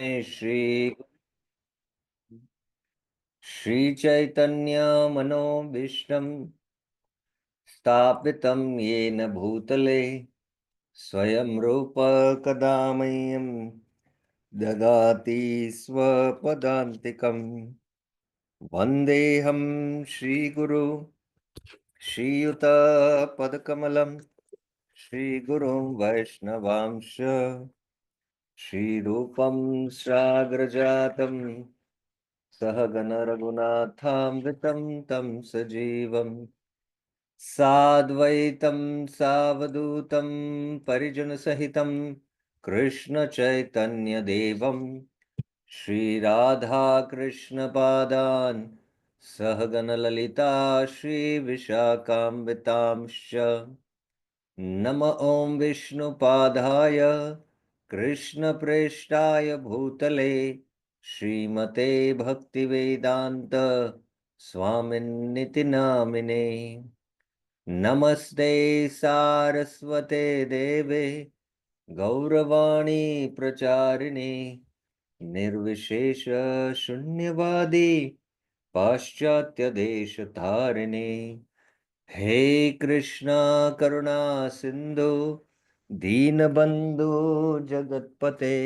श्री चैतन्य मनोभीष्टं स्थापितं येन भूतले स्वयं रूप कदा मह्यं ददाति स्वपदान्तिकम्। वन्देऽहं श्रीगुरु श्रीयुतपदकमलं श्रीगुरुं वैष्णवांश श्रीरूपं साग्रजातं सहगण रघुनाथामृतं तं सजीवम् साद्वैतं सावधूतं परिजनसहितं कृष्णचैतन्यदेवं श्रीराधाकृष्णपादान् सहगणललिता श्रीविशाखान्वितांश्च नम ॐ विष्णुपादाय कृष्णप्रेष्ठाय भूतले श्रीमते भक्तिवेदान्त स्वामिन्निति नामिने। नमस्ते सारस्वते देवे गौरवाणी प्रचारिणे निर्विशेष शून्यवादी पाश्चात्य देश धारिणे। हे कृष्णा करुणा सिंधु दीनबंधु जगतपते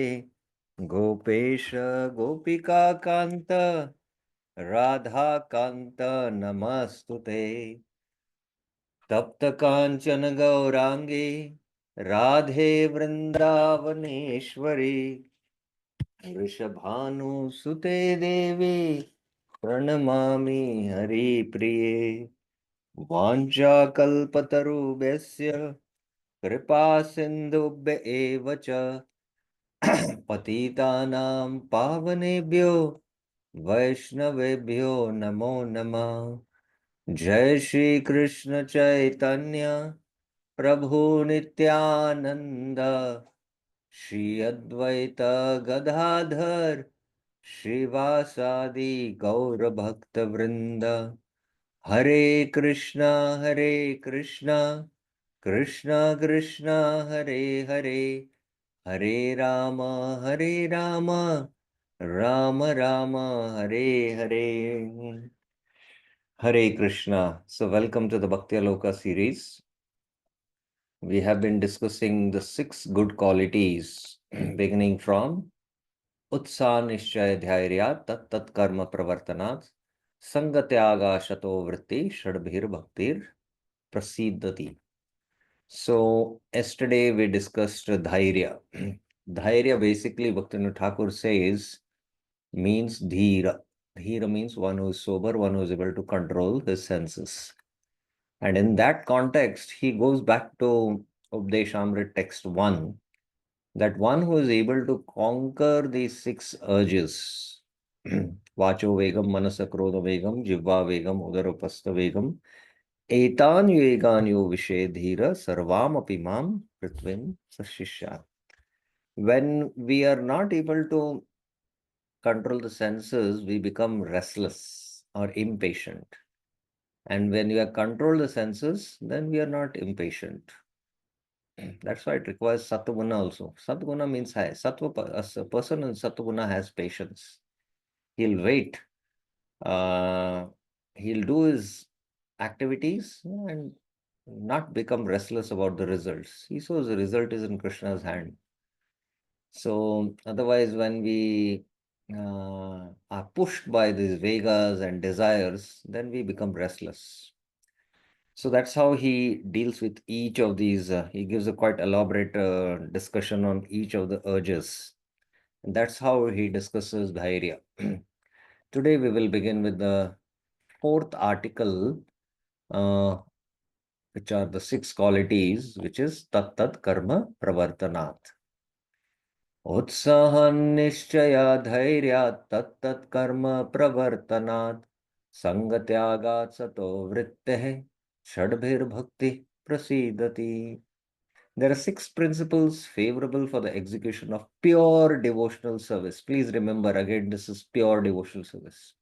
गोपेश गोपिका कांत राधा कांत नमस्तुते। तप्त कांचन गौरांगी राधे वृंदावनेश्वरी वृषभानुसुते देवी प्रणमामि हरिप्रिये। वाञ्छाकल्पतरुभ्यश्च कृपा सिन्धुभ्य एव च पतितानां पावनेभ्यो वैष्णवेभ्यो नमो नमः। जय श्री कृष्ण चैतन्य प्रभु नित्यानंद श्री अद्वैत गदाधर श्रीवासादि गौर भक्त वृंद। हरे Krishna Krishna Krishna Hare Hare Hare Ram Ram Ram Hare Hare. Hare Krishna. So welcome to the Bhaktyaloka series. We have been discussing the 6 good qualities beginning from Utsaha Nishchaya Dhairya Tat Tat Karma Pravartanat Sangatyaga Shato Vritti Shadbhir Bhaktir Prasiddhati. So yesterday we discussed Dhairya. Dhairya basically Bhaktivinoda Thakur says means Dhira. Dhira means one who is sober, one who is able to control his senses. And in that context, he goes back to Updeshamrit text 1, that one who is able to conquer these 6 urges, Vacho Vegam, Manasa Krodha Vegam, Jivva Vegam, Udarapastha Vegam, Etan Vegan Yo Vishe Dhira, Sarvam Apimam Prithvim Sashishya. When we are not able to control the senses, we become restless or impatient. And when we have controlled the senses, then we are not impatient. That's why it requires Sattva also. Sattva means high. A person in Sattva has patience. He'll wait. Uh, he'll do his activities and not become restless about the results. He knows the result is in Krishna's hand. So otherwise, when we are pushed by these vegas and desires, then we become restless. So that's how he deals with each of these. He gives a quite elaborate discussion on each of the urges. And that's how he discusses Dhairya. Today we will begin with the 4th article, uh, which are the 6 qualities, which is Tat Tat Karma Pravartanat. उत्साहं निश्चया धैर्यात् तत्तत् कर्म प्रवर्तनात् संगत्यागात् सतो वृत्तेः षड्भिर्भक्ति प्रसीदति. There are 6 principles favorable for the execution of pure devotional service. Please remember again, this is pure devotional service.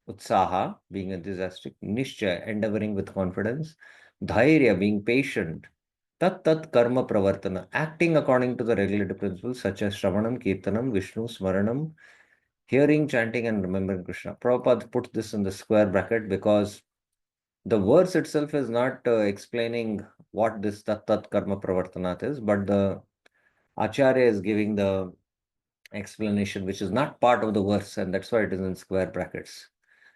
Utsaha, being enthusiastic, Nishchaya, endeavoring with confidence, Dhairya, being patient, tat tat karma pravartana, acting according to the regulative principles such as Shravanam, Kirtanam, Vishnu, Smaranam, hearing, chanting, and remembering Krishna. Prabhupada put this in the square bracket because the verse itself is not explaining what this tat tat karma pravartanat is, but the Acharya is giving the explanation which is not part of the verse, and that's why it is in square brackets.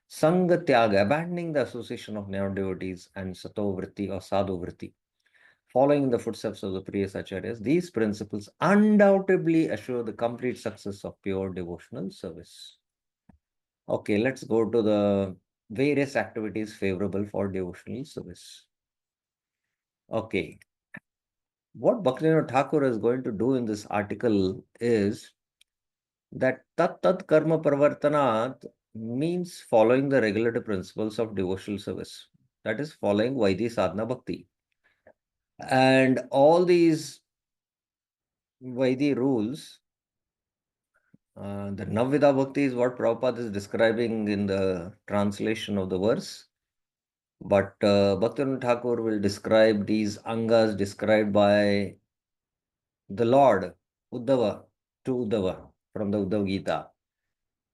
Sangha Tyaga, abandoning the association of devotees, and Sato Vritti or Sadhu Vritti, following in the footsteps of the previous acharyas. These principles undoubtedly assure the complete success of pure devotional service. Okay, let's go to the various activities favorable for devotional service. Okay, what Bhaktivinoda Thakur is going to do in this article is that tat tat karma pravartanat means following the regulative principles of devotional service. That is following Vaidhi Sadhana Bhakti. And all these Vaidhi rules, the Navvida Bhakti is what Prabhupada is describing in the translation of the verse. But Bhaktivinoda Thakur will describe these angas described by the Lord, Uddhava, to Uddhava, from the Uddhava Gita.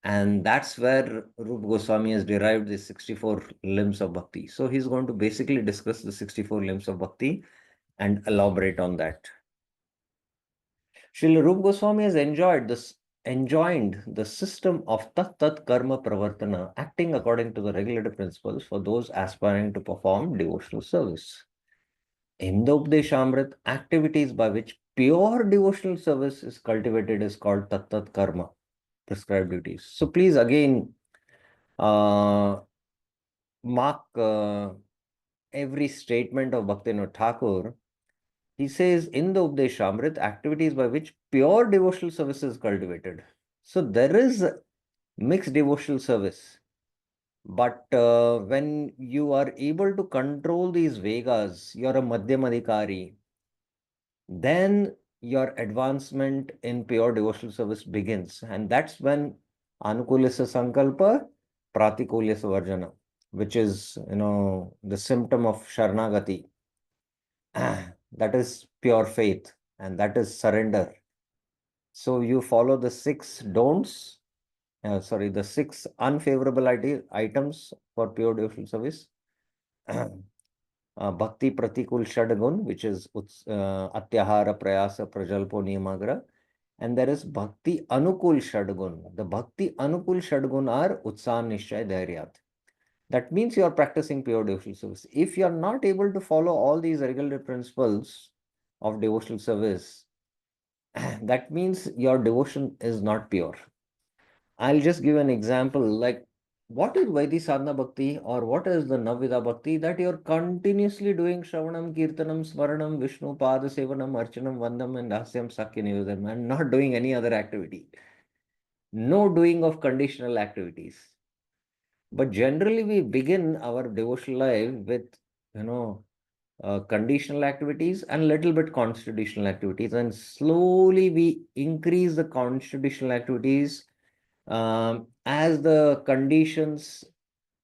And that's where Rupa Goswami has derived the 64 limbs of bhakti. So he's going to basically discuss the 64 limbs of bhakti and elaborate on that. Srila Rupa Goswami has enjoined the system of tat tat karma pravartana, acting according to the regulative principles for those aspiring to perform devotional service. In the Updeshamrit, activities by which pure devotional service is cultivated is called tat tat karma, prescribed duties. So please again mark every statement of Bhaktivinoda Thakur. He says in the Updeshamrit, activities by which pure devotional service is cultivated. So there is mixed devotional service. But when you are able to control these Vegas, you're a Madhyamadikari, then your advancement in pure devotional service begins. And that's when Anukulasa Sankalpa, Pratikulyasa Varjana, which is, the symptom of Sharanagati. That is pure faith and that is surrender. So you follow the six don'ts, the six unfavorable items for pure devotional service. Bhakti Pratikul Shadagun, which is Atyahara, Prayasa, Prajalpo, Niyamagra. And there is Bhakti Anukul Shadagun. The Bhakti Anukul Shadagun are Utsan, Nishchay, Dhairyat. That means you are practicing pure devotional service. If you are not able to follow all these regular principles of devotional service, that means your devotion is not pure. I'll just give an example, like what is Vaidhi Sadhana Bhakti or what is the Navvida Bhakti? That you're continuously doing Shravanam, Kirtanam, Smaranam, Vishnu, Pada Sevanam, Archanam, Vandam, and Dasyam, Sakya Nivedam, and not doing any other activity. No doing of conditional activities. But generally, we begin our devotional life with, conditional activities and little bit constitutional activities, and slowly we increase the constitutional activities as the conditions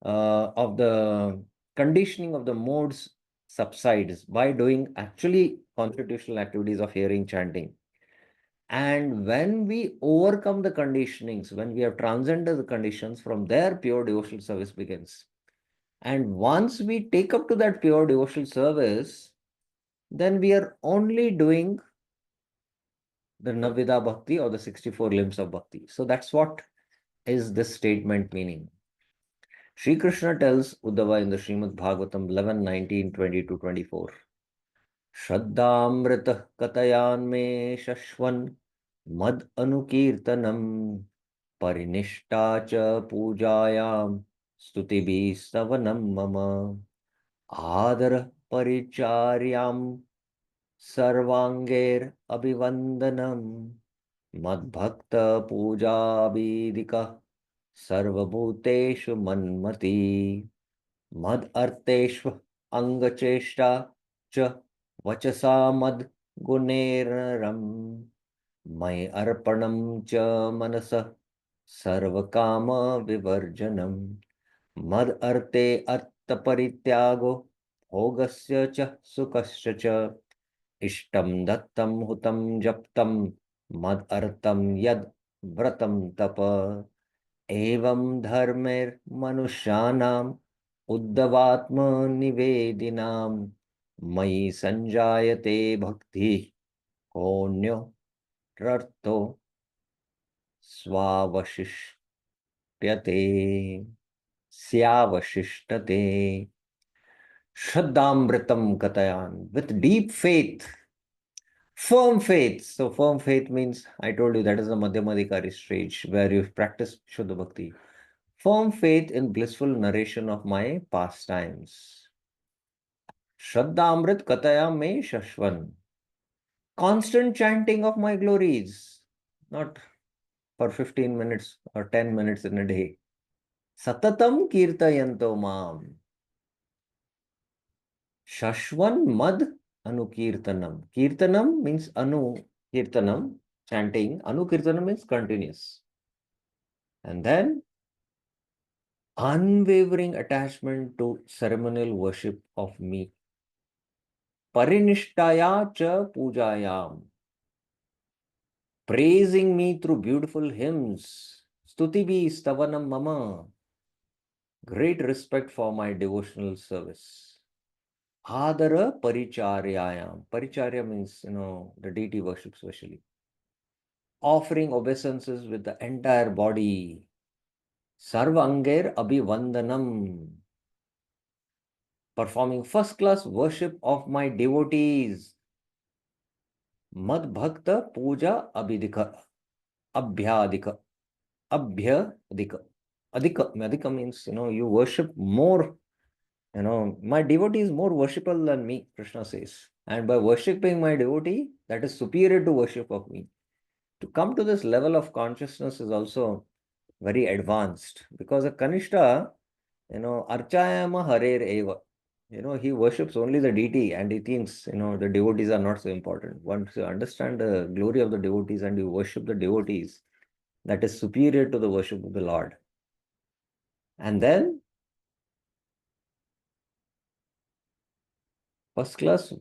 of the conditioning of the modes subsides by doing actually constitutional activities of hearing, chanting. And when we overcome the conditionings, when we have transcended the conditions, from there pure devotional service begins. And once we take up to that pure devotional service, then we are only doing the Navvida Bhakti or the 64 limbs of Bhakti. So that's what is this statement meaning. Sri Krishna tells Uddhava in the Srimad Bhagavatam 11, 19, 20 to 24. Shraddhamrita katayan me shashvan mad anukirtanam parinishta cha pujayam stutibhi savanam mama adar paricharyam sarvanger abhivandanam madbhakta puja vidika sarvabhuteshu manmati mad arteshva angacheshta cha vachasa mad guneram may arpanam cha manasa sarvakama vivarjanam mad arte arta parityago bhogasya cha sukasya cha Ishtam dattam hutam japtam mad artam yad vratam tapa evam dharmer manusyanam uddhavatma nivedinam mai sanjayate bhakti konyo rartho swavashishyate syavashishtate shraddhamritam katayan with deep faith. Firm faith. So firm faith means, I told you, that is the Madhyamadikari stage where you practice Shuddha Bhakti. Firm faith in blissful narration of my pastimes. Shraddha Amrit Kataya Me Shashvan. Constant chanting of my glories. Not for 15 minutes or 10 minutes in a day. Satatam Kirtayanto Mam. Shashvan Mad Anukirtanam. Kirtanam means Kirtanam, chanting. Anukirtanam means continuous. And then unwavering attachment to ceremonial worship of me. Parinishtaya cha pujayam. Praising me through beautiful hymns. Stutibi stavanam mama. Great respect for my devotional service. Adara paricharyayam. Paricharya means, the deity worship specially. Offering obeisances with the entire body. Sarvanger abhivandanam. Performing first class worship of my devotees. Mad Bhakta Puja Abhidika. Abhyadika. Abhyadika. Adhika means, you worship more. My devotee is more worshipable than me, Krishna says. And by worshipping my devotee, that is superior to worship of me. To come to this level of consciousness is also very advanced, because a Kanishta, Archayama Harer Eva. He worships only the deity and he thinks, the devotees are not so important. Once you understand the glory of the devotees and you worship the devotees, that is superior to the worship of the Lord. And then, first class,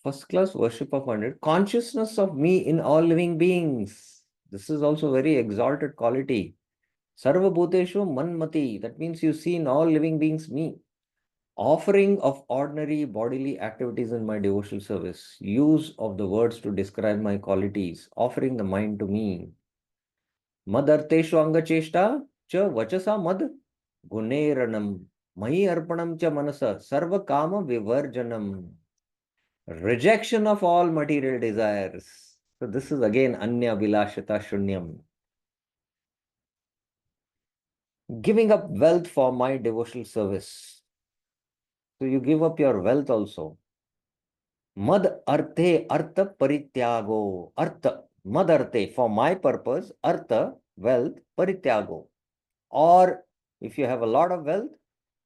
first class worship of 100, consciousness of me in all living beings. This is also very exalted quality. Sarva Bhuteshu Manmati. That means you see in all living beings me. Offering of ordinary bodily activities in my devotional service, use of the words to describe my qualities, offering the mind to me. Mad arteshu angacheshta cha vachasa mad guneranam mahi arpanam cha manasa sarva kama vivarjanam. Rejection of all material desires. So this is again anya vilashita shunyam. Giving up wealth for my devotional service. So you give up your wealth also. Mad arthe artha parityago. Artha. Mad arthe. For my purpose, artha, wealth, parityago. Or if you have a lot of wealth,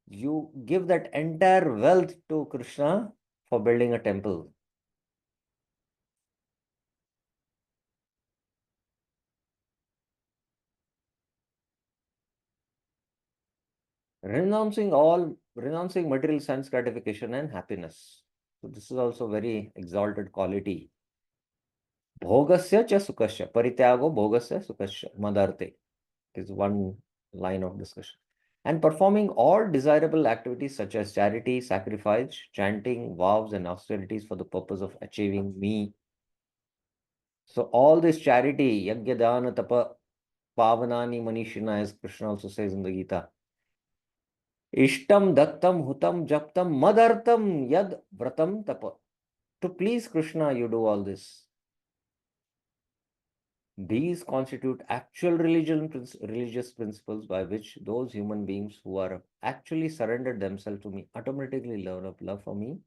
you give that entire wealth to Krishna for building a temple. Renouncing material sense gratification and happiness. So this is also very exalted quality. Bhogasya cha sukasya. Parityago bhogasya sukasya. Madarte is one line of discussion. And performing all desirable activities such as charity, sacrifice, chanting, vows, and austerities for the purpose of achieving me. So all this charity, yajna, dana, tapa, pavanani, manishina, as Krishna also says in the Gita. Ishtam, dattam, hutam, japtam, madartam, yad, vratam, tapa. To please Krishna, you do all this. These constitute actual religious principles by which those human beings who are actually surrendered themselves to me automatically learn of love for me.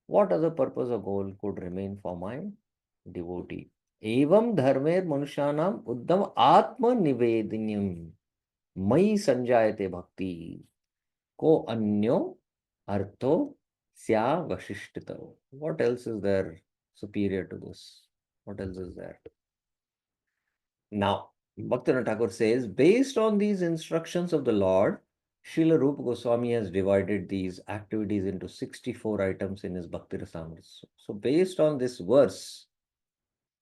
What other purpose or goal could remain for my devotee? Evam dharmer manushanam uddam atma nivedanyam mai sanjayate bhakti ko anyo artho sya vashishtita. What else is there superior to this? What else is there? Now, Bhaktivinoda Thakur says, based on these instructions of the Lord, Srila Rupa Goswami has divided these activities into 64 items in his Bhakti Rasamrita. So based on this verse,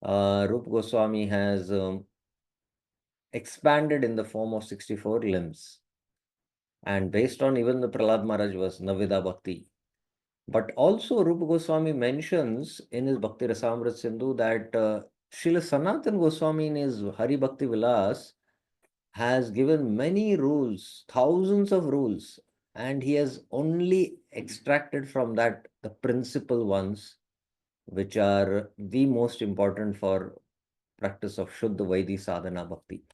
Rupa Goswami has expanded in the form of 64 limbs. And based on even the Prahlad Maharaj was Navida Bhakti. But also Rupa Goswami mentions in his Bhakti Rasamrita Sindhu that Srila Sanatan Goswami in his Hari Bhakti Vilas has given many rules, thousands of rules, and he has only extracted from that the principal ones, which are the most important for practice of Shuddha Vaidhi Sadhana Bhakti.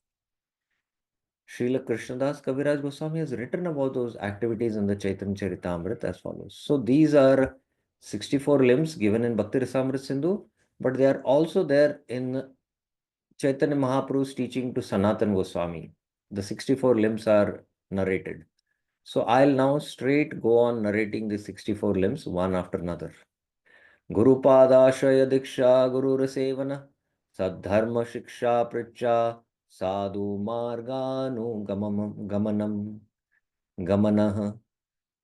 Srila Krishnadas Kaviraj Goswami has written about those activities in the Chaitanya Charitamrita as follows. So these are 64 limbs given in Bhakti Rasamrita Sindhu, but they are also there in Chaitanya Mahaprabhu's teaching to Sanatan Goswami. The 64 limbs are narrated. So I'll now straight go on narrating the 64 limbs one after another. Guru Padashaya Diksha Guru Rasevana Sadharma Shiksha Pricha Sadhu Marganu Gamanah.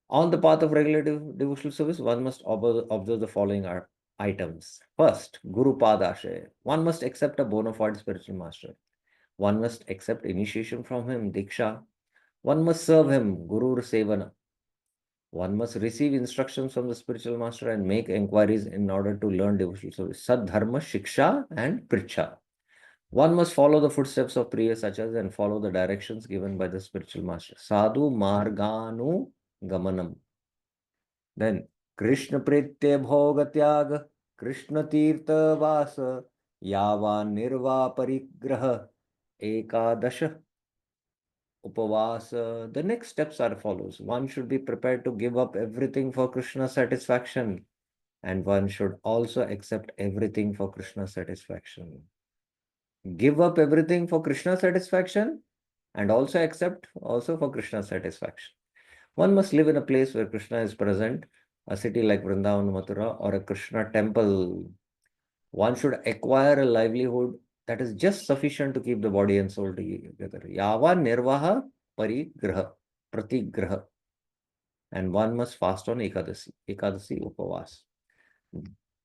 On the path of regular devotional service, one must observe the following items. First, Guru Padashaya. One must accept a bona fide spiritual master. One must accept initiation from him, Diksha. One must serve him, Guru Sevana. One must receive instructions from the spiritual master and make inquiries in order to learn devotional service. Sadharma, Shiksha, and Pricha. One must follow the footsteps of previous sacharas and follow the directions given by the spiritual master. Sadhu Marganu Gamanam. Then Krishna Pritya Bhoga Tyaga, Krishna Tirtha Vasa, Yava Nirva Parigraha, Ekadasha Upavasa. The next steps are follows. One should be prepared to give up everything for Krishna's satisfaction, and one should also accept everything for Krishna's satisfaction. Give up everything for Krishna's satisfaction and also accept also for Krishna's satisfaction. One must live in a place where Krishna is present, a city like Vrindavan, Mathura, or a Krishna temple. One should acquire a livelihood that is just sufficient to keep the body and soul together. Yava nirvaha parigraha, pratigraha. And one must fast on Ekadasi upavas.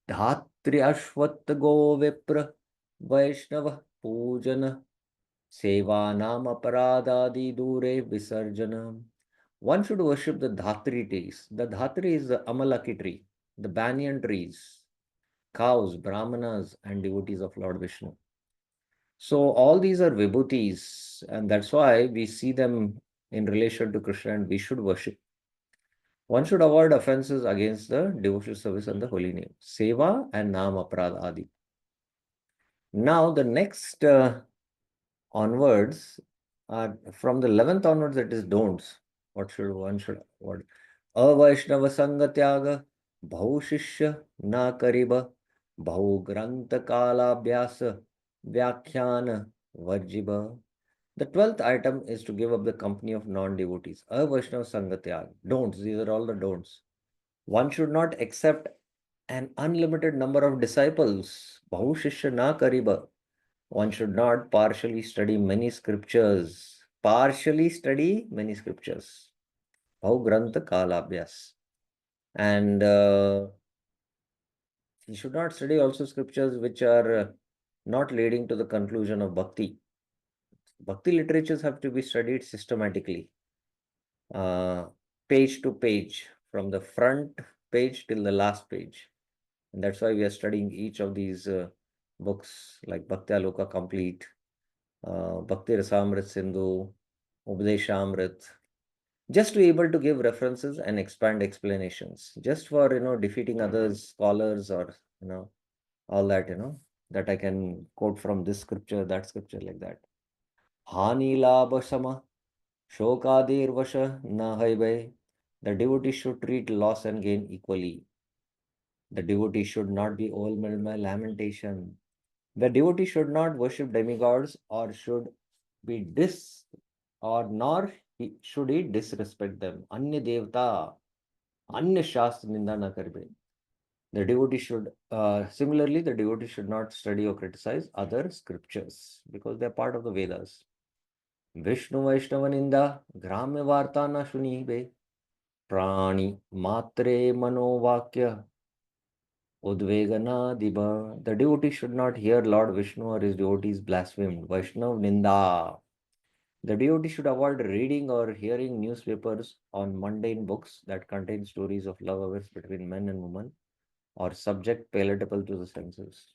Dhatri ashvat go vipra vaishnava pujana seva nama paradadi dure visarjana. One should worship the Dhatri trees. The Dhatri is the Amalaki tree, the banyan trees, cows, brahmanas, and devotees of Lord Vishnu. So all these are vibhutis, and that's why we see them in relation to Krishna and we should worship. One should avoid offenses against the devotional service and the holy name. Seva and Nam Aprad Adi. Now the next onwards, from the 11th onwards, it is don'ts. What should one should avoid? Avaishnava Sangha Tyaga, Bhau Shishya Na Kariba, Bhau Grantha Kala Abhyasa, Vyakhyana Vajiba. The 12th item is to give up the company of non-devotees. Avaishnava Sangha Tyaga. Don'ts. These are all the don'ts. One should not accept an unlimited number of disciples. Bhau Shishya Na Kariba. One should not partially study many scriptures. Partially study many scriptures. Bhau Grantha Kalabhyas. And he should not study also scriptures which are not leading to the conclusion of bhakti. Bhakti literatures have to be studied systematically, page to page, from the front page till the last page. And that's why we are studying each of these books like Bhaktyaloka Complete, Bhakti Rasamrit Sindhu, Upadeshamrit, just to be able to give references and expand explanations, just for defeating others, scholars, or all that that I can quote from this scripture, that scripture, like that. Hani labha sama shokadir vasha na haibai. The devotee should treat loss and gain equally. The devotee should not be overwhelmed by lamentation. The devotee should not worship demigods or should be should he disrespect them. Anya devta, anya shastra ninda na karbe. The devotee should, similarly, the devotee should not study or criticize other scriptures because they are part of the Vedas. Vishnu Vaishnava Ninda, Gramya Varta na Shunibe, Prani Matre Manovakya, Udvegana Diba. The devotee should not hear Lord Vishnu or his devotees blasphemed. Vaishnav Ninda. The devotee should avoid reading or hearing newspapers on mundane books that contain stories of love affairs between men and women or subject palatable to the senses.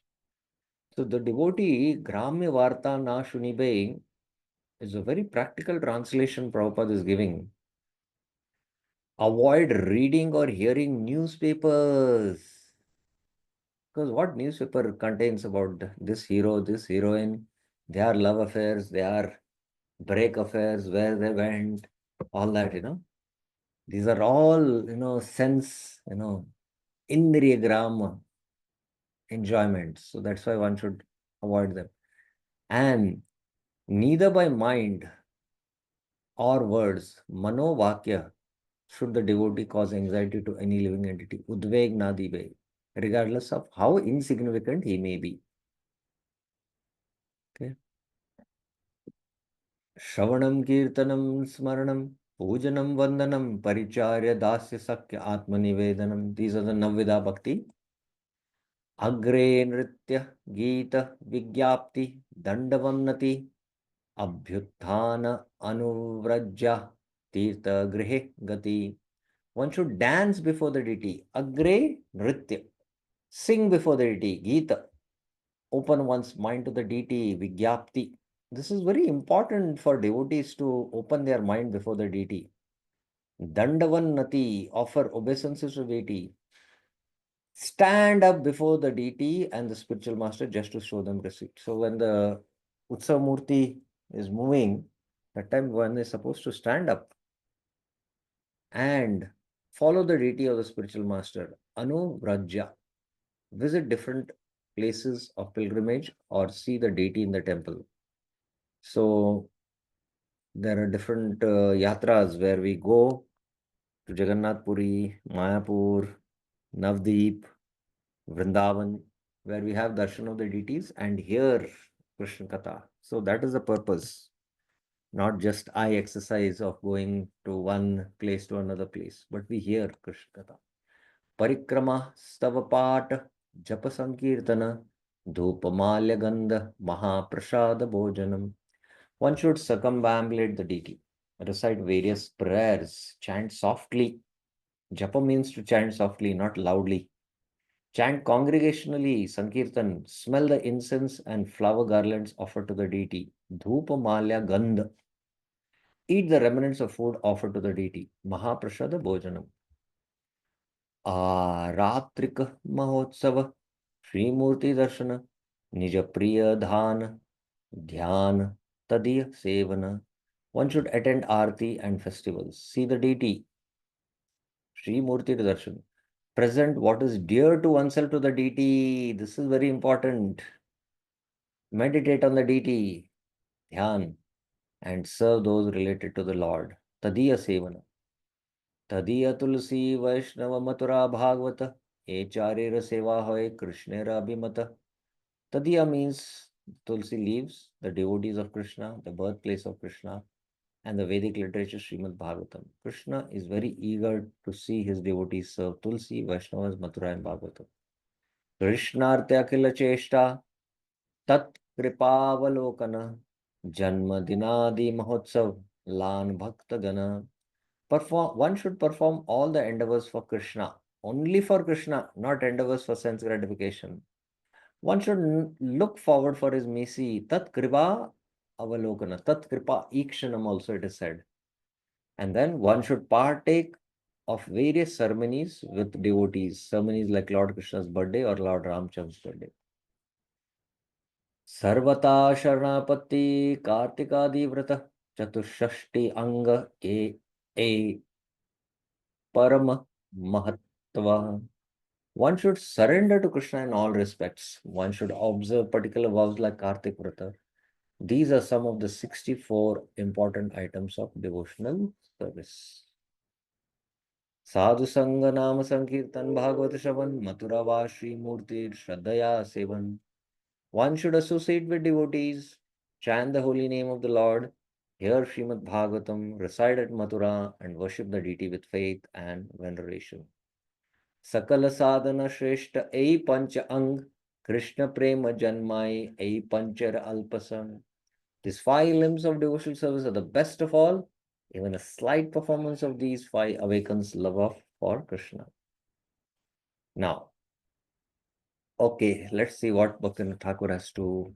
So the devotee, Gramya Varta Na Shunibe, is a very practical translation Prabhupada is giving. Avoid reading or hearing newspapers. Because what newspaper contains about this hero, this heroine, their love affairs, their break affairs, where they went, all that. These are all, sense, indriyagram enjoyments. So that's why one should avoid them. And neither by mind or words, manovakya, should the devotee cause anxiety to any living entity, udveg nadibe, regardless of how insignificant he may be. Okay. Shravanam kirtanam smaranam pujanam vandanam paricharya dasya sakya atmanivedanam. These are the Navvida Bhakti. Agre nritya gita vigyapti dandavannati abhyuthana anuvrajya tirtha grihe gati. One should dance before the deity. Agre nritya. Sing before the deity. Gita. Open one's mind to the deity. Vigyapti. This is very important for devotees to open their mind before the deity. Dandavannati. Offer obeisances to the deity. Stand up before the deity and the spiritual master just to show them respect. So when the Utsav Murti is moving, that time one is supposed to stand up and follow the deity of the spiritual master. Anuvrajya. Visit different places of pilgrimage or see the deity in the temple. So there are different yatras where we go to Jagannath Puri, Mayapur, Navdeep, Vrindavan, where we have darshan of the deities and hear Krishna Katha. So that is the purpose, not just eye exercise of going to one place to another place, but we hear Krishna Katha. Parikrama, Stavapat, Japa Sankirtana, Dhupamalya Gandha, Mahaprasada Bhojanam. One should circumambulate the deity, recite various prayers, chant softly. Japa means to chant softly, not loudly. Chant congregationally, Sankirtan, smell the incense and flower garlands offered to the deity. Dhupa Malya Gandha. Eat the remnants of food offered to the deity. Mahaprasada Bhojanam. Ratrika Mahotsava. Sri Murti Darshana. Nija Priya Dhan. Dhyan. Tadiya Sevana. One should attend Aarti and festivals. See the deity. Sri Murti Darshan. Present what is dear to oneself to the deity. This is very important. Meditate on the deity, dhyan, and serve those related to the Lord. Tadiya Sevana. Tadiya Tulsi Vaishnava Mathura Bhagavata. Echarera Seva Hoy Krishnera Abhimata. Tadiya means Tulsi leaves, the devotees of Krishna, the birthplace of Krishna, and the Vedic literature Srimad Bhagavatam. Krishna is very eager to see his devotees serve Tulsi, Vaishnavas, Mathura, and Bhagavatam. Krishnartya Kila Cheshta Tat Kripavalokana Janma Dinadi Mahotsav Lan Bhakta Gana. One should perform all the endeavors for Krishna, only for Krishna, not endeavors for sense gratification. One should look forward for his mercy. Tat Kripa Avalokana. Tat Kripa Ikshanam also it is said. And then one should partake of various ceremonies with devotees, ceremonies like Lord Krishna's birthday or Lord Ramchand's birthday. Sarvata Sharanapati Kartikadi Vrata Chatushashti Anga A Parama Mahatva. One should surrender to Krishna in all respects. One should observe particular vows like Kartik Vrata. These are some of the 64 important items of devotional service. Sadhu Sangha Nama Sankirtan Bhagavata Shravan Mathura Va Shri Murti Shraddhaya Sevan. One should associate with devotees, chant the holy name of the Lord, hear Srimad Bhagavatam, reside at Mathura, and worship the deity with faith and veneration. Sakala sadhana shreshta ei pancha ang, Krishna prema janmai ei panchara alpasam. These five limbs of devotional service are the best of all. Even a slight performance of these five awakens love for Krishna. Now, okay, let's see what Bhaktivinoda Thakur has to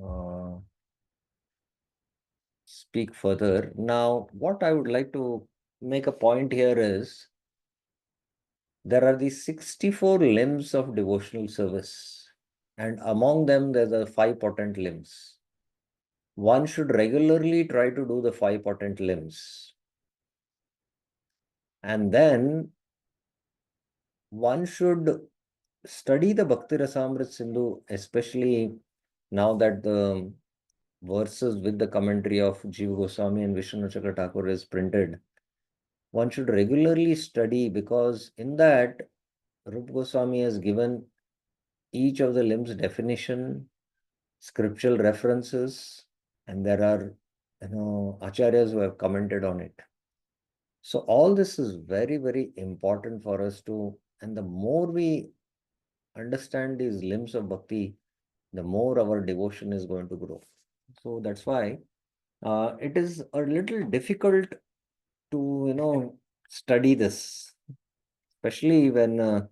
uh, speak further. Now, what I would like to make a point here is there are these 64 limbs of devotional service, and among them, there are five potent limbs. One should regularly try to do the five potent limbs. And then one should study the Bhakti Rasamrit Sindhu, especially now that the verses with the commentary of Jiva Goswami and Vishnu Chakra Thakur is printed. One should regularly study, because in that Rupa Goswami has given each of the limbs definition, scriptural references, and there are acharyas who have commented on it. So all this is very, very important for us to, and the more we understand these limbs of bhakti, the more our devotion is going to grow. So that's why it is a little difficult to study this, especially when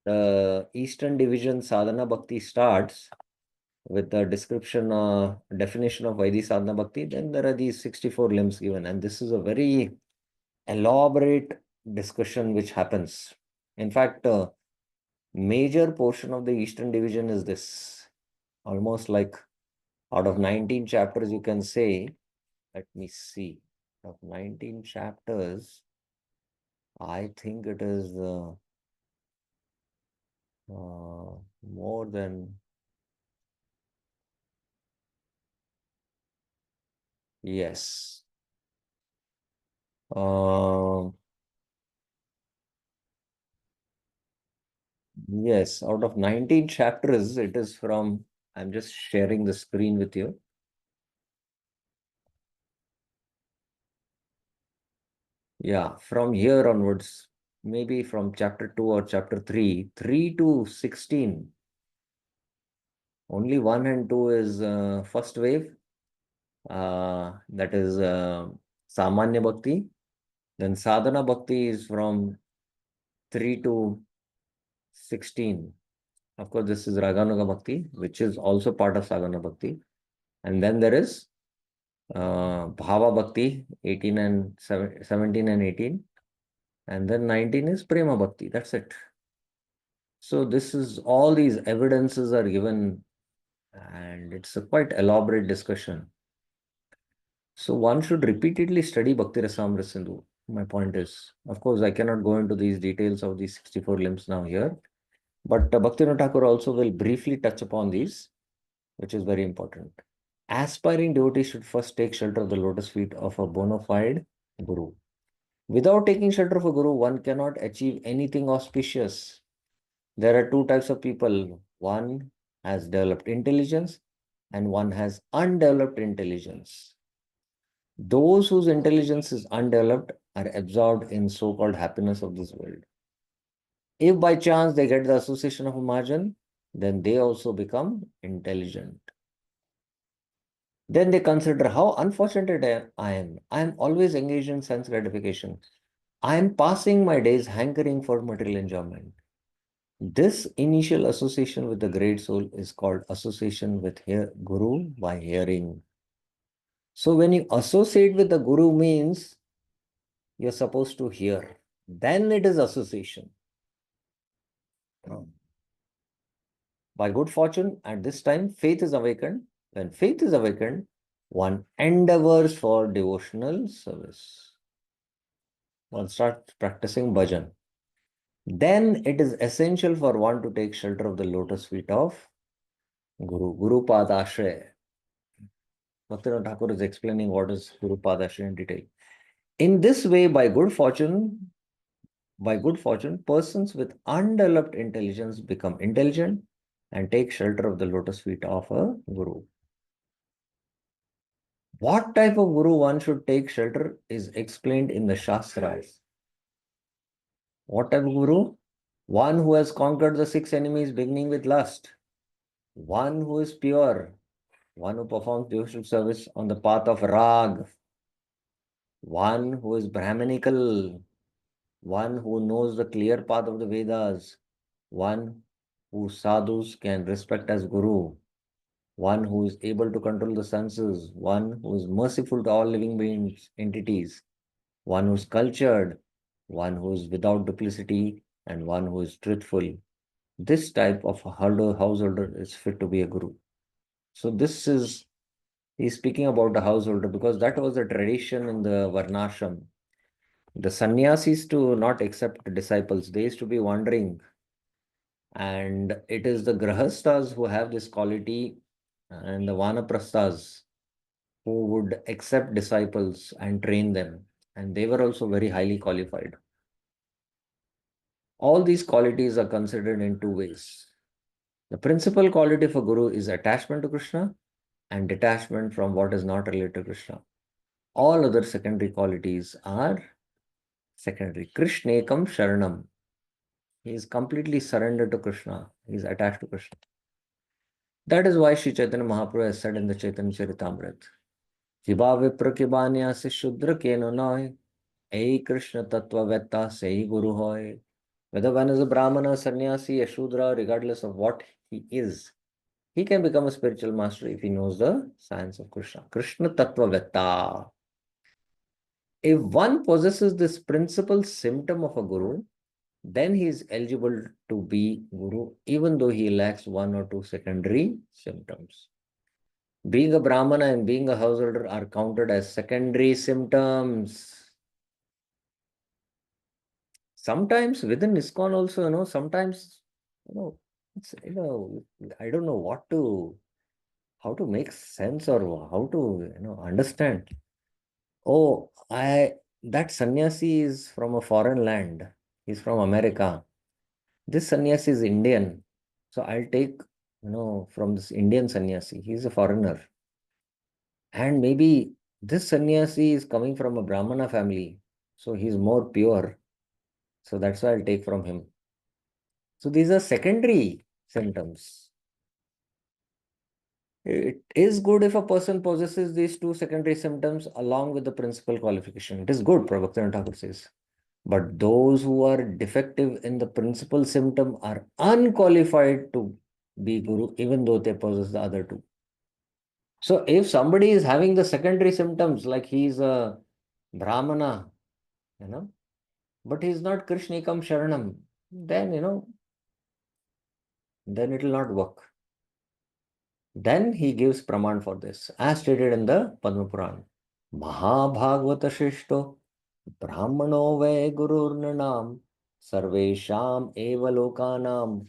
the Eastern Division Sadhana Bhakti starts with the description, definition of Vaidhi Sadhana Bhakti. Then there are these 64 limbs given, and this is a very elaborate discussion which happens. In fact, major portion of the Eastern Division is this, almost like out of 19 chapters, you can say, let me see, of 19 chapters, I think it is more than, yes. Yes, out of 19 chapters, it is from, I'm just sharing the screen with you. Yeah, from here onwards, maybe from chapter 2 or chapter 3, 3 to 16. Only 1 and 2 is first wave, that is Samanya Bhakti. Then Sadhana Bhakti is from 3 to 16. Of course, this is Raganuga Bhakti, which is also part of Sadhana Bhakti. And then there is Bhava Bhakti, 18 and 17 and 18. And then 19 is Prema Bhakti. That's it. So this is, all these evidences are given, and it's a quite elaborate discussion. So one should repeatedly study Bhakti Rasamrita Sindhu. My point is, of course, I cannot go into these details of these 64 limbs now here, but Bhaktivinoda Thakur also will briefly touch upon these, which is very important. Aspiring devotees should first take shelter of the lotus feet of a bona fide guru. Without taking shelter of a guru, one cannot achieve anything auspicious. There are two types of people. One has developed intelligence and one has undeveloped intelligence. Those whose intelligence is undeveloped are absorbed in so-called happiness of this world. If by chance they get the association of a Mahajan, then they also become intelligent. Then they consider how unfortunate I am. I am always engaged in sense gratification. I am passing my days hankering for material enjoyment. This initial association with the great soul is called association with Guru by hearing. So when you associate with the Guru means you're supposed to hear. Then it is association. By good fortune, at this time, faith is awakened. When faith is awakened, one endeavors for devotional service. One starts practicing bhajan. Then it is essential for one to take shelter of the lotus feet of Guru Padashray. Bhaktivinoda Thakur is explaining what is Guru Padashray in detail. In this way, by good fortune, persons with undeveloped intelligence become intelligent and take shelter of the lotus feet of a Guru. What type of guru one should take shelter is explained in the Shastras. What type of guru? One who has conquered the six enemies beginning with lust. One who is pure. One who performs devotional service on the path of Rag. One who is Brahmanical. One who knows the clear path of the Vedas. One who sadhus can respect as guru. One who is able to control the senses. One who is merciful to all living beings, entities. One who is cultured. One who is without duplicity. And one who is truthful. This type of a householder is fit to be a guru. So he's speaking about the householder because that was the tradition in the Varnashram. The sannyasis to not accept disciples, they used to be wandering. And it is the grahasthas who have this quality and the vanaprasthas who would accept disciples and train them. And they were also very highly qualified. All these qualities are considered in two ways. The principal quality for Guru is attachment to Krishna and detachment from what is not related to Krishna. All other secondary qualities are secondary. Krishnekam Sharanam. He is completely surrendered to Krishna. He is attached to Krishna. That is why Sri Chaitanya Mahaprabhu has said in the Chaitanya Charitamrita, Jiva Vipra Kibanya se Shudra Keno Noy, Ei Krishna Tattva Vetta Sei Guru Hoy. Whether one is a Brahmana, Sannyasi, a Shudra, regardless of what he is, he can become a spiritual master if he knows the science of Krishna. Krishna Tattva Vetta. If one possesses this principal symptom of a guru, then he is eligible to be guru, even though he lacks one or two secondary symptoms. Being a Brahmana and being a householder are counted as secondary symptoms. Sometimes within ISKCON also, sometimes, it's, I don't know how to make sense or how to, understand. Oh, that sannyasi is from a foreign land. He's from America. This sannyasi is Indian. So I'll take, from this Indian sannyasi. He's a foreigner. And maybe this sannyasi is coming from a Brahmana family. So he's more pure. So that's why I'll take from him. So these are secondary symptoms. It is good if a person possesses these two secondary symptoms along with the principal qualification. It is good, Pravartanat Thakur says. But those who are defective in the principal symptom are unqualified to be guru, even though they possess the other two. So if somebody is having the secondary symptoms, like he's a Brahmana, but he's not Krishnekam Sharanam, then, then it will not work. Then he gives praman for this, as stated in the Padma Puran. Mahabhagavata Shrishto Brahmano ve Gururnanam Sarvesham eva lokanam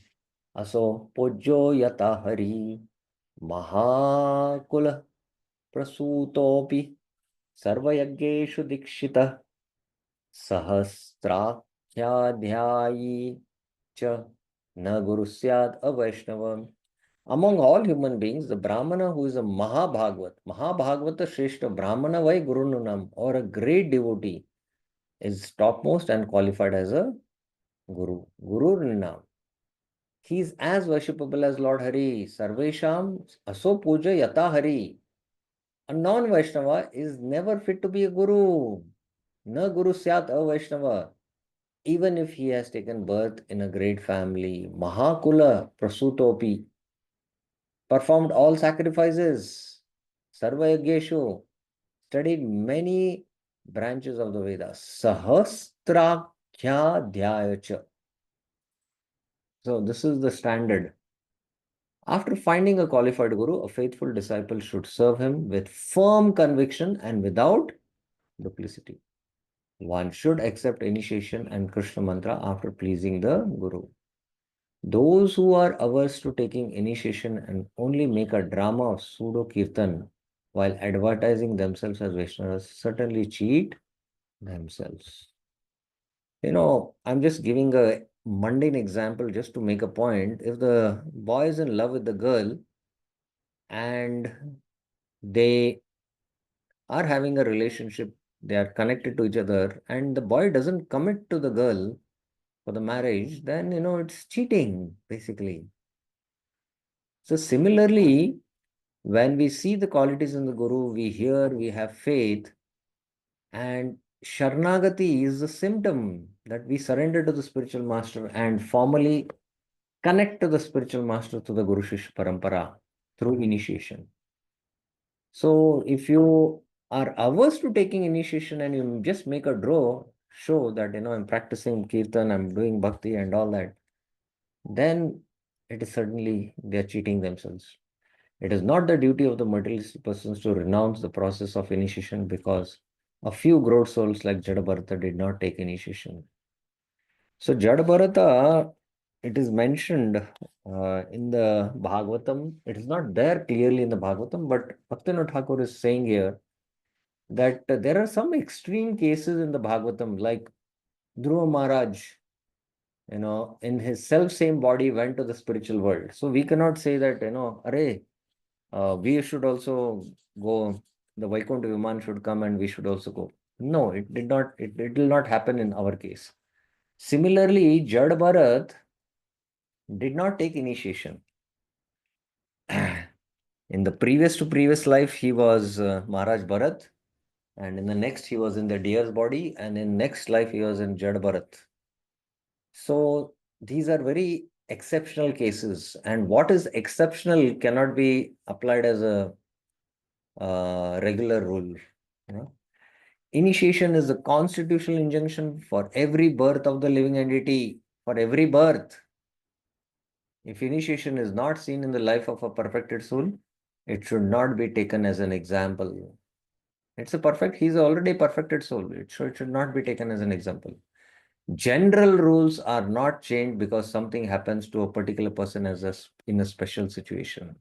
aso pujyo yata hari Mahakula prasutopi sarvayaggeshu dikshita sahasrakhyaadhyayi cha na guru syad avaishnavam. Among all human beings, the Brahmana who is a Mahabhagavata Shrestha Brahmana Vai Gurununam, or a great devotee, is topmost and qualified as a Guru. Guru Nunam. He is as worshipable as Lord Hari. Sarvesham Aso Puja Yata Hari. A non-Vaishnava is never fit to be a Guru. Na Guru Syat Vaishnava. Even if he has taken birth in a great family, Mahakula Prasutopi, performed all sacrifices, Sarvayageshu, studied many branches of the Vedas, Sahasrakhya Dhyayacha. So this is the standard. After finding a qualified guru, a faithful disciple should serve him with firm conviction and without duplicity. One should accept initiation and Krishna mantra after pleasing the guru. Those who are averse to taking initiation and only make a drama of pseudo kirtan while advertising themselves as Vaishnavas certainly cheat themselves. I'm just giving a mundane example just to make a point. If the boy is in love with the girl and they are having a relationship, they are connected to each other, and the boy doesn't commit to the girl for the marriage, then it's cheating, basically. So similarly, when we see the qualities in the Guru, we hear, we have faith, and Sharnagati is the symptom that we surrender to the spiritual master and formally connect to the spiritual master through the Guru Shishya Parampara through initiation. So if you are averse to taking initiation and you just make a show that I'm practicing kirtan, I'm doing bhakti and all that, then it is certainly they are cheating themselves. It is not the duty of the materialistic persons to renounce the process of initiation because a few growth souls like Jadabharata did not take initiation. So Jadabharata, it is mentioned in the Bhagavatam. It is not there clearly in the Bhagavatam, but Bhaktivinoda Thakur is saying here that there are some extreme cases in the Bhagavatam, like Dhruva Maharaj, in his self-same body went to the spiritual world. So we cannot say that, Array, we should also go, the Vaikuntha Viman should come and we should also go. No, it did not, it will not happen in our case. Similarly, Jad Bharat did not take initiation. In the previous to previous life, he was Maharaj Bharat, and in the next, he was in the deer's body, and in next life, he was in Jad Bharat. So these are very exceptional cases, and what is exceptional cannot be applied as a regular rule. You know? Initiation is a constitutional injunction for every birth of the living entity, for every birth. If initiation is not seen in the life of a perfected soul, it should not be taken as an example. He's already a perfected soul. It should not be taken as an example. General rules are not changed because something happens to a particular person in a special situation.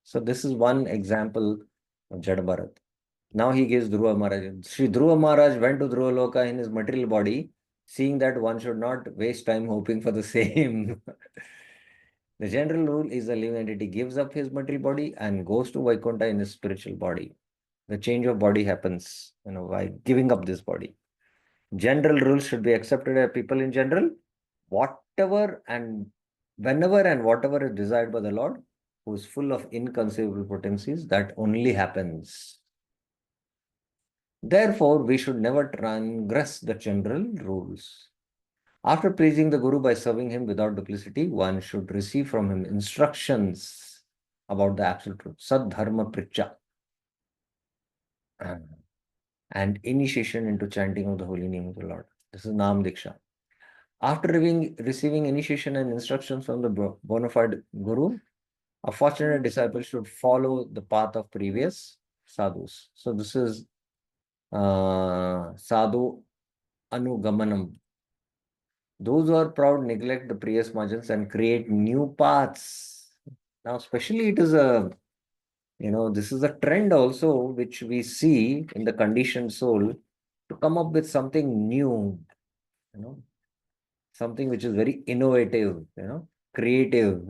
So this is one example of Jada Bharat. Now he gives Dhruva Maharaj. Sri Dhruva Maharaj went to Dhruva Loka in his material body, seeing that one should not waste time hoping for the same. The general rule is the living entity gives up his material body and goes to Vaikuntha in his spiritual body. The change of body happens, by giving up this body. General rules should be accepted by people in general. Whatever and whenever and whatever is desired by the Lord, who is full of inconceivable potencies, that only happens. Therefore, we should never transgress the general rules. After praising the Guru by serving him without duplicity, one should receive from him instructions about the absolute truth, Sadharma Pricha, and initiation into chanting of the holy name of the Lord. This is Nam Diksha. After receiving initiation and instructions from the bona fide Guru, a fortunate disciple should follow the path of previous sadhus. So this is sadhu anugamanam. Those who are proud neglect the previous margins and create new paths. Now, especially it is this is a trend also which we see in the conditioned soul to come up with something new, something which is very innovative, creative,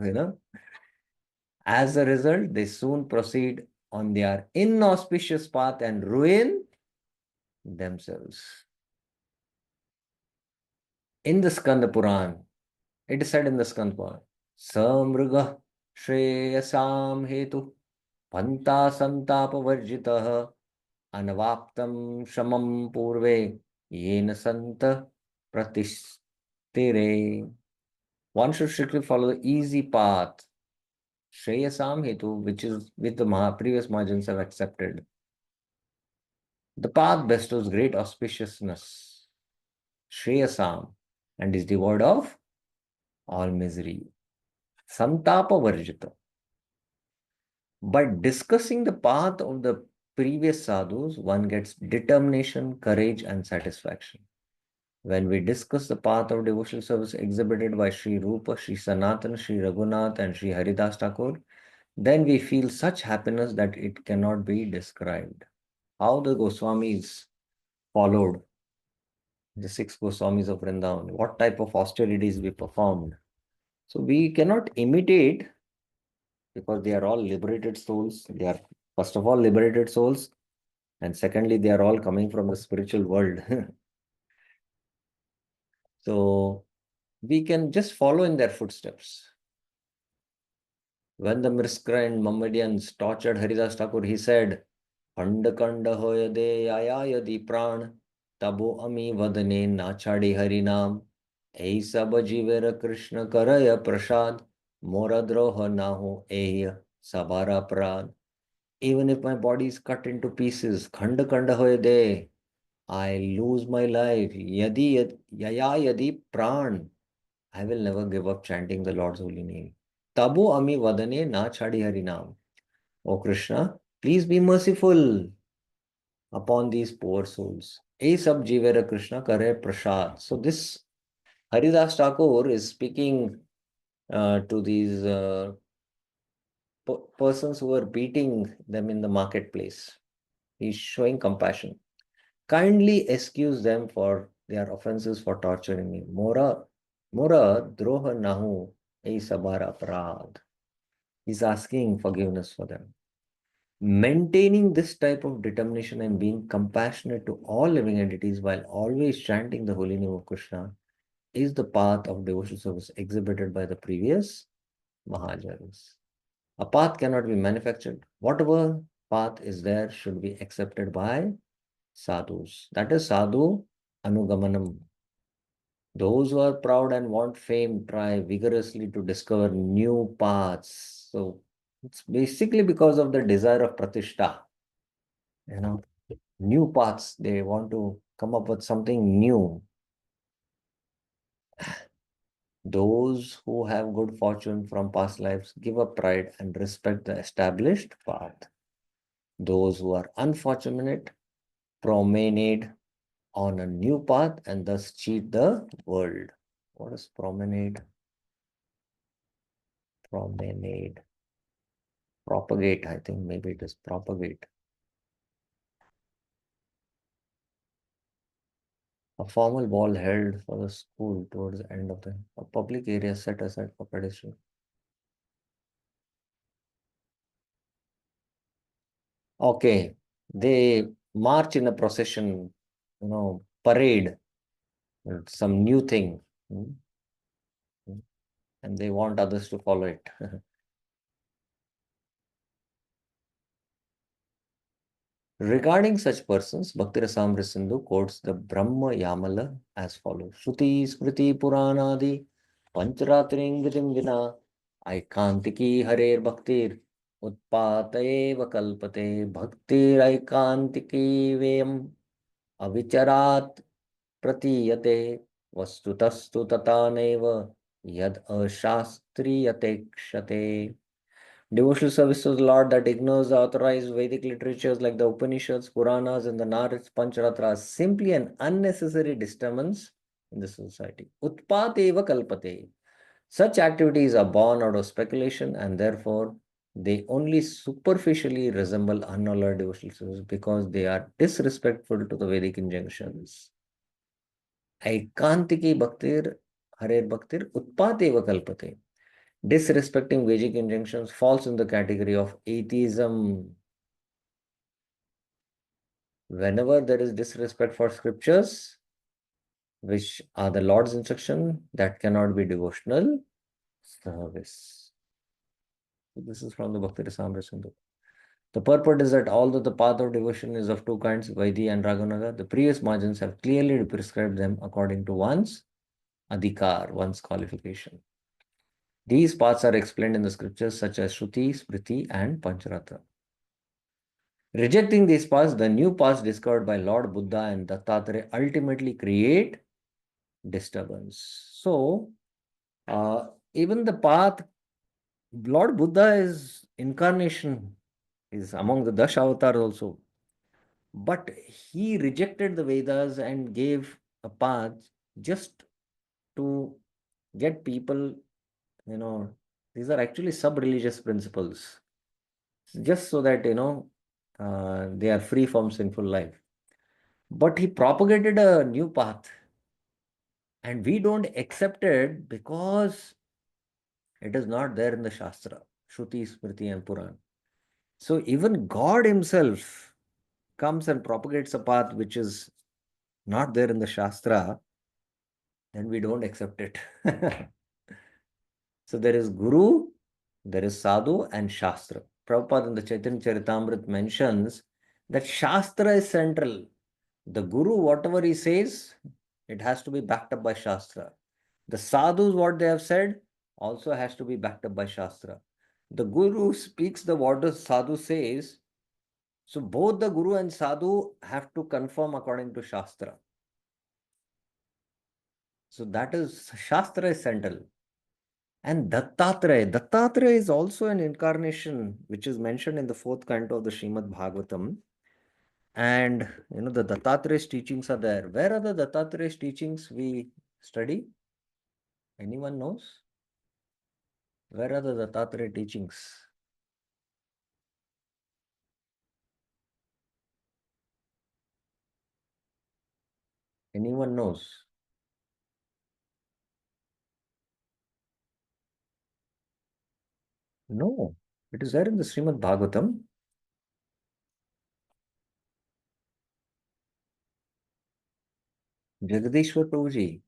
As a result, they soon proceed on their inauspicious path and ruin themselves. In the Skanda Puran, it is said in the Skanda Puran, Samruga Shreyasam Hetu Panta Santapa Varjitah Anavaptam Shamam Purve Yena Santa Pratishtire. One should strictly follow the easy path, Shreyasam Hetu, which is with the previous margins have accepted. The path bestows great auspiciousness, Shreyasam, and is devoid of all misery. Santapa Varjita. By discussing the path of the previous sadhus, one gets determination, courage, and satisfaction. When we discuss the path of devotional service exhibited by Sri Rupa, Sri Sanatana, Sri Raghunath, and Sri Haridas Thakur, then we feel such happiness that it cannot be described. How the Goswamis followed, the 6 Goswamis of Vrindavan, what type of austerities we performed. So we cannot imitate because they are all liberated souls. They are, first of all, liberated souls. And secondly, they are all coming from the spiritual world. So we can just follow in their footsteps. When the miscreant Mohammedans tortured Haridas Thakur, he said, Khand Kanda hoy de aya yadi pran, tabo ami vadane nachadi harinam, ei sab jivera Krishna karaya prasad, moradroha naho eya sabara prad. Even if my body is cut into pieces, Khand Kanda hoy de, I lose my life, yaya yadi pran, I will never give up chanting the Lord's holy name. Tabu ami vadane na chadi harinam. O Krishna, please be merciful upon these poor souls. E sab jivera Krishna kare prasad. So this Haridas Thakur is speaking to these persons who are beating them in the marketplace. He's showing compassion. Kindly excuse them for their offenses for torturing me. Mora droha nahu ei sabara prad. He's asking forgiveness for them. Maintaining this type of determination and being compassionate to all living entities while always chanting the holy name of Krishna is the path of devotional service exhibited by the previous Mahajaris. A path cannot be manufactured. Whatever path is there should be accepted by sadhus. That is sadhu anugamanam. Those who are proud and want fame try vigorously to discover new paths. So it's basically because of the desire of pratishtha, new paths. They want to come up with something new. Those who have good fortune from past lives give up pride and respect the established path. Those who are unfortunate promenade on a new path and thus cheat the world. What is promenade? Promenade. Propagate, I think maybe it is propagate. A formal ball held for the school towards the end of a public area set aside for pedestrians. Okay, they march in a procession, parade, some new thing, and they want others to follow it. Regarding such persons, Bhakti Rasamrita Sindhu quotes the Brahma Yamala as follows: Shruti Smriti Puranadi Pancharatringatim Vina Aikantiki Harer Bhaktir Utpataeva Kalpate Bhaktir Aikantiki Vayam Avicharat Pratiyate Vastutastu Tataneva Yad Ashastriyate Kshate. Devotional service to the Lord that ignores the authorized Vedic literatures like the Upanishads, Puranas, and the Narad Pancharatra is simply an unnecessary disturbance in the society. Utpat eva kalpate. Such activities are born out of speculation and therefore they only superficially resemble unallowed devotional service because they are disrespectful to the Vedic injunctions. Aikantiki bhaktir, harer bhaktir, utpat eva kalpate. Disrespecting Vedic injunctions falls in the category of atheism. Whenever there is disrespect for scriptures, which are the Lord's instruction, that cannot be devotional service. So this is from the Bhakti Rasamrita Sindhu. The purport is that although the path of devotion is of two kinds, Vaidhi and Raghunaga, the previous margins have clearly prescribed them according to one's adhikar, one's qualification. These paths are explained in the scriptures such as Shruti, Smriti, and Pancharatra. Rejecting these paths, the new paths discovered by Lord Buddha and Dattatreya ultimately create disturbance. So, even the path, Lord Buddha is incarnation, is among the Dash avatars also. But he rejected the Vedas and gave a path just to get people, these are actually sub-religious principles. Just so that, they are free from sinful life. But he propagated a new path and we don't accept it because it is not there in the Shastra, Shruti, Smriti, and Puran. So even God himself comes and propagates a path which is not there in the Shastra, then we don't accept it. So there is Guru, there is Sadhu, and Shastra. Prabhupada in the Chaitanya Charitamrita mentions that Shastra is central. The Guru, whatever he says, it has to be backed up by Shastra. The Sadhus, what they have said, also has to be backed up by Shastra. The Guru speaks the what the Sadhu says, so both the Guru and Sadhu have to conform according to Shastra. So that is, Shastra is central. And Dattatreya is also an incarnation which is mentioned in the fourth canto of the Srimad Bhagavatam. And the Dattatreya's teachings are there. Where are the Dattatreya's teachings we study? Anyone knows? Where are the Dattatreya teachings? Anyone knows? No. It is there in the Srimad Bhagavatam. Jagadishwar Prabhuji.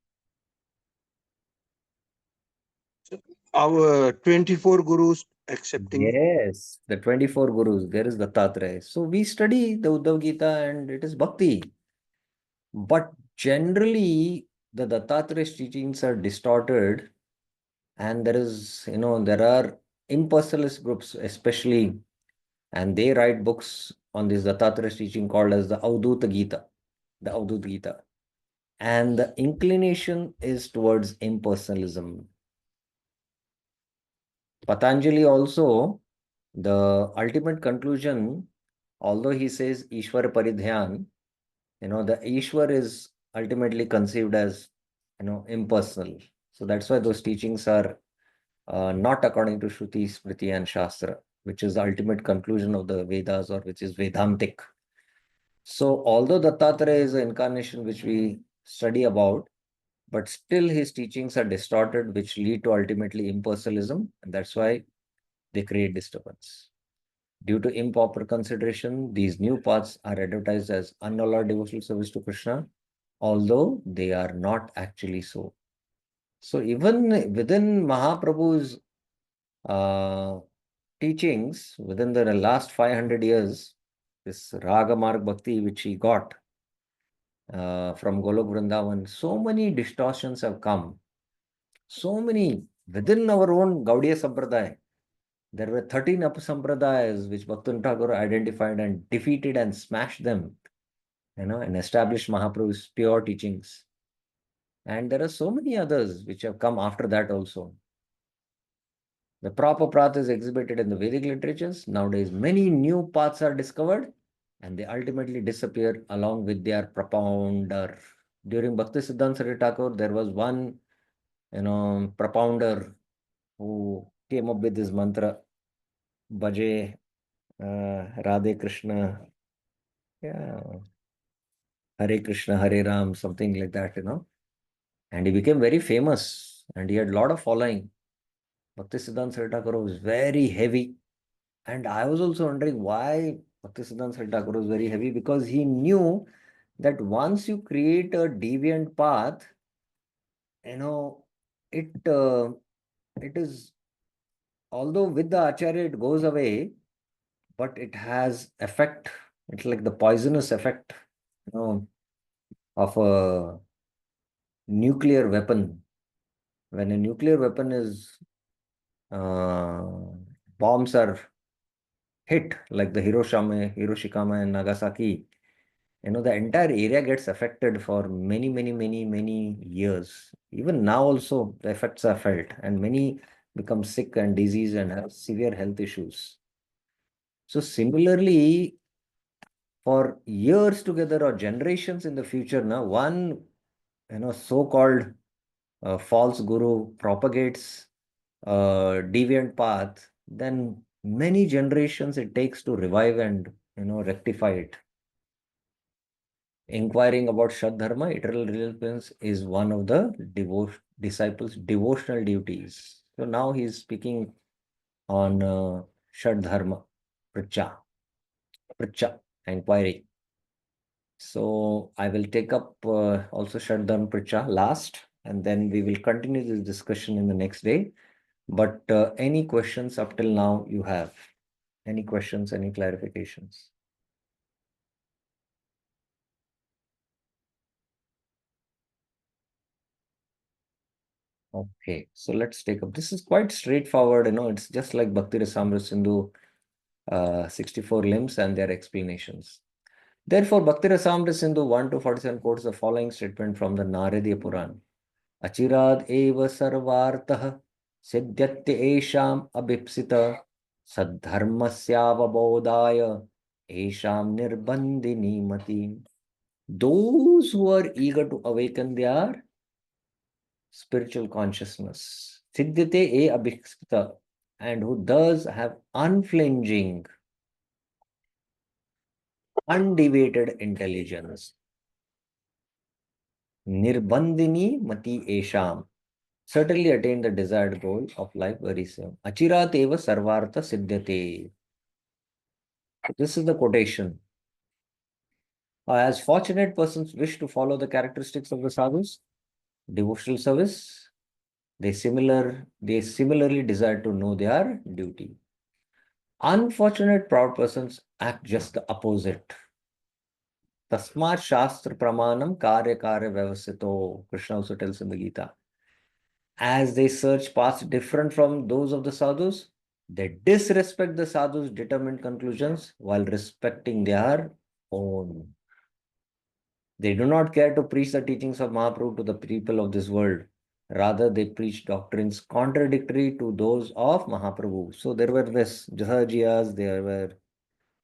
Our 24 gurus accepting. Yes, the 24 gurus. There is Dattatreya. So we study the Uddhav Gita and it is bhakti. But generally, the Dattatreya's teachings are distorted, and there are impersonalist groups, especially, and they write books on this Dattatreya's teaching called as the Avdhuta Gita, the Avdhuta Gita. And the inclination is towards impersonalism. Patanjali also, the ultimate conclusion, although he says Ishwar Paridhyan, the Ishwar is ultimately conceived as, impersonal. So that's why those teachings are not according to Shruti, Smriti, and Shastra, which is the ultimate conclusion of the Vedas, or which is Vedantic. So although Dattatreya is an incarnation which we study about, but still his teachings are distorted, which lead to ultimately impersonalism, and that's why they create disturbance. Due to improper consideration, these new paths are advertised as unallowed devotional service to Krishna, although they are not actually so. So even within Mahaprabhu's teachings, within the last 500 years, this Raga Marg Bhakti which he got from Golok Vrindavan, so many distortions have come. So many within our own Gaudiya Sampradaya. There were 13 Apasampradayas which Bhaktivinoda Thakur identified and defeated and smashed them, and established Mahaprabhu's pure teachings. And there are so many others which have come after that also. The proper path is exhibited in the Vedic literatures. Nowadays, many new paths are discovered and they ultimately disappear along with their propounder. During Bhakti Siddhanta Sarita Thakur, there was one, propounder who came up with this mantra, Bhaje Radhe Krishna, yeah, Hare Krishna, Hare Ram, something like that. And he became very famous and he had a lot of following. Bhakti Siddhanta Sarita Thakur was very heavy. And I was also wondering why Bhaktisiddhanta Sarita Thakur was very heavy, because he knew that once you create a deviant path, it it is, although with the Acharya it goes away, but it has effect. It's like the poisonous effect, of a nuclear weapon. When a nuclear weapon is uh, bombs are hit, like the Hiroshima and Nagasaki, the entire area gets affected for many, many, many, many years. Even now also, the effects are felt and many become sick and diseased and have severe health issues. So similarly, for years together or generations in the future, now one, so-called false guru propagates a deviant path, then many generations it takes to revive and, rectify it. Inquiring about Shad Dharma, eternal relevance, is one of the disciples' devotional duties. So now he is speaking on Shad Dharma, Pricha, inquiry. So I will take up also Shardhan Pricha last, and then we will continue this discussion in the next day. But any questions up till now you have? Any questions, any clarifications? Okay, so let's take up. This is quite straightforward, it's just like Bhakti Rasamrita Sindhu, 64 limbs and their explanations. Therefore, Bhakti Rasamrita Sindhu 1 to 47 quotes the following statement from the Naradiya Puran. Achirad eva sarvartah siddhyate esham abhipsita saddharmasyavabodhaya esham nirbandini mati. Those who are eager to awaken their spiritual consciousness, siddhyate e abhipsita, and who does have unflinching, undeviated intelligence. Nirbandini mati esham. Certainly attain the desired goal of life very soon. Achirat eva sarvartha siddhyate. This is the quotation. As fortunate persons wish to follow the characteristics of the sadhus, devotional service, they similarly desire to know their duty. Unfortunate proud persons act just the opposite. Tasmat shastra pramanam karya karya vyavasito. Krishna also tells in the Gita. As they search paths different from those of the sadhus, they disrespect the sadhus' determined conclusions while respecting their own. They do not care to preach the teachings of Mahaprabhu to the people of this world. Rather, they preach doctrines contradictory to those of Mahaprabhu. So there were this Jahajiyas, there were,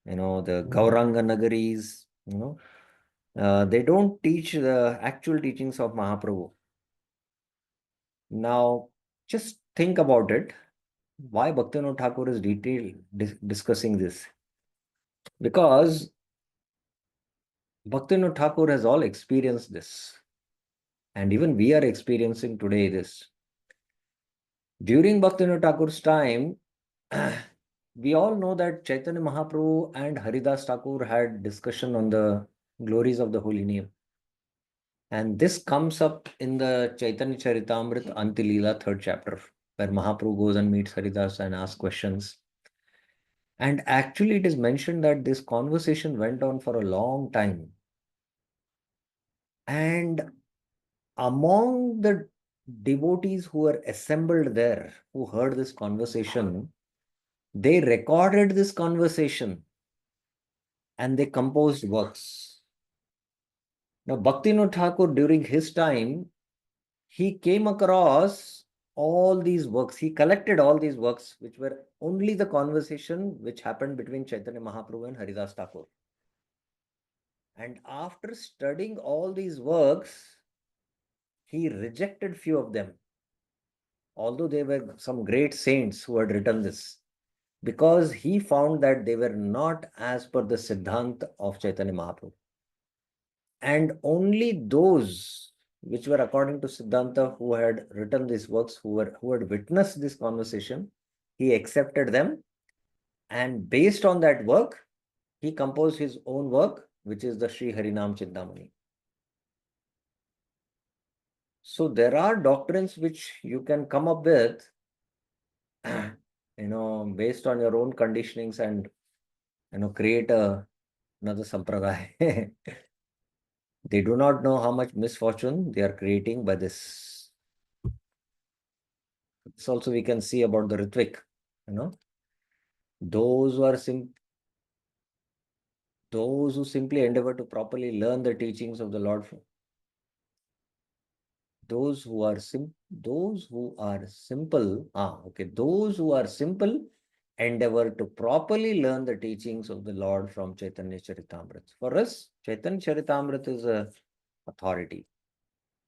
the Gauranga Nagaris, they don't teach the actual teachings of Mahaprabhu. Now, just think about it. Why Bhaktivinoda Thakur is discussing this? Because Bhaktivinoda Thakur has all experienced this. And even we are experiencing today this. During Bhaktivinoda Thakur's time, we all know that Chaitanya Mahaprabhu and Haridas Thakur had discussion on the glories of the holy name. And this comes up in the Chaitanya Charitamrita Antilila, 3rd chapter, where Mahaprabhu goes and meets Haridas and asks questions. And actually, it is mentioned that this conversation went on for a long time. And among the devotees who were assembled there, who heard this conversation, they recorded this conversation and they composed works. Now, Bhaktivinoda Thakur, during his time, he came across all these works. He collected all these works, which were only the conversation which happened between Chaitanya Mahaprabhu and Haridas Thakur. And after studying all these works, he rejected few of them, although they were some great saints who had written this, because he found that they were not as per the Siddhanta of Chaitanya Mahaprabhu. And only those which were according to Siddhanta who had written these works, who had witnessed this conversation, he accepted them. And based on that work, he composed his own work, which is the Sri Harinam Chindamani. So there are doctrines which you can come up with, based on your own conditionings and, create another sampradaya. They do not know how much misfortune they are creating by this. This also we can see about the Ritvik, those who are those who simply endeavor to properly learn the teachings of the Lord, those who are simple, those who are simple endeavor to properly learn the teachings of the Lord from Chaitanya Charitamrita. For us, Chaitanya Charitamrita is a authority.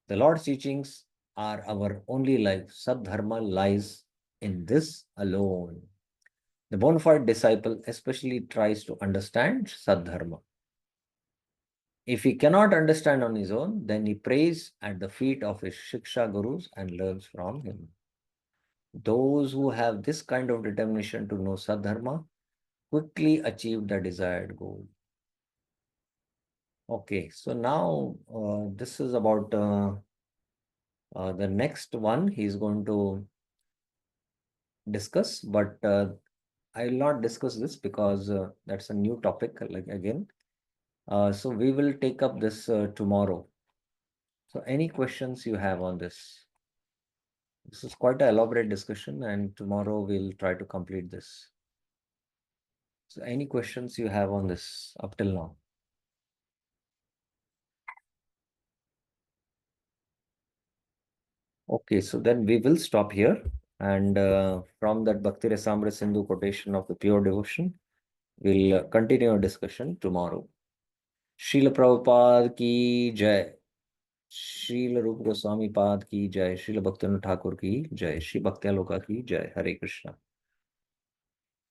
The Lord's teachings are our only life. Sadharma lies in this alone. The bona fide disciple especially tries to understand Sadharma. If he cannot understand on his own, then he prays at the feet of his Shiksha Gurus and learns from him. Those who have this kind of determination to know Sadharma quickly achieve the desired goal. Okay, so now this is about the next one he's going to discuss, but I will not discuss this because that's a new topic, like again. So we will take up this tomorrow. So any questions you have on this? This is quite an elaborate discussion, and tomorrow we'll try to complete this. So any questions you have on this up till now? Okay, so then we will stop here. And from that Bhakti Rasamrita Sindhu quotation of the pure devotion, we'll continue our discussion tomorrow. Srila Prabhupada ki jai. Srila Rupa Goswami Pad ki jai. Srila Bhaktivinoda Thakur ki jai. Shri Bhaktyaloka ki jai. Hare Krishna.